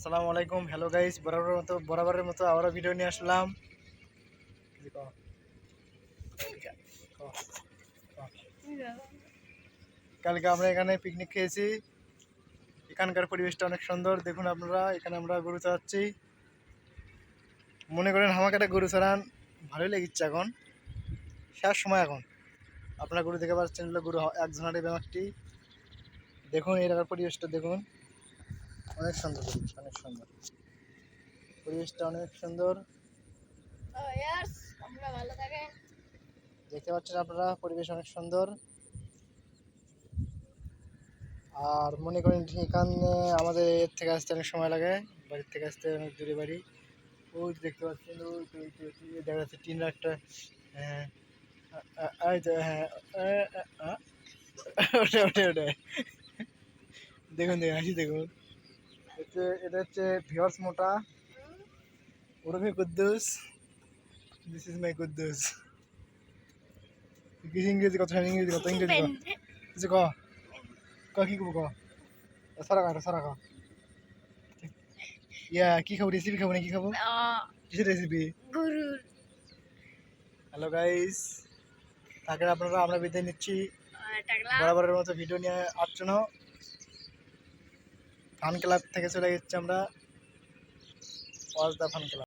আসসালামু আলাইকুম। Hello guys, বরাবরের মতো আবারও ভিডিও নিয়ে আসলাম। কালকে আমরা এখানে পিকনিক খেয়েছি। এখানকার পরিবেশটা অনেক সুন্দর। দেখুন আপনারা, এখানে আমরা গরু চড়াচ্ছি। মনে করেন আমাকে একটা গরু চড়ান ভালোই লেগেছে। এখন শেষ সময়। এখন আপনারা গরু দেখে পাচ্ছেন, গরু একজনের ব্যাপারটি দেখুন। এই এলাকার পরিবেশটা দেখুন, অনেক সুন্দর পরিবেশ, অনেক সুন্দর পরিবেশটা, অনেক সুন্দর। দেখতে পাচ্ছেন আপনারা, পরিবেশ অনেক সুন্দর। আর মনে করেন এখানে আমাদের এর থেকে আসতে অনেক সময় লাগে, বাড়ির থেকে আসতে অনেক দূরে বাড়ি। ওই দেখতে পাচ্ছেন, দেখা যাচ্ছে টিনের একটা। হ্যাঁ, এই তো, হ্যাঁ, ওটা ওটা ওটা দেখুন দেখুন, হাসি দেখুন। এটা হচ্ছে ভিওর্স মোটা, ওরফে Kuddus. This is my Kuddus. ইংরেজি কথা, ইংরেজি কথা, ইংরেজি কথা কিছু ক ক কি করবো, সারা ক ইয়া কি খাবো, রেসিপি খাবো না কি খাবো, কিসের রেসিপি? গরুর। হ্যালো গাইস, তাকে আপনারা, আমরা বিদায় নিচ্ছি বরাবরের মতো ভিডিও নিয়ে আসছেন। ফান ক্লাব থেকে চলে যাচ্ছি আমরা, ওয়াজ দা ফান ক্লাব।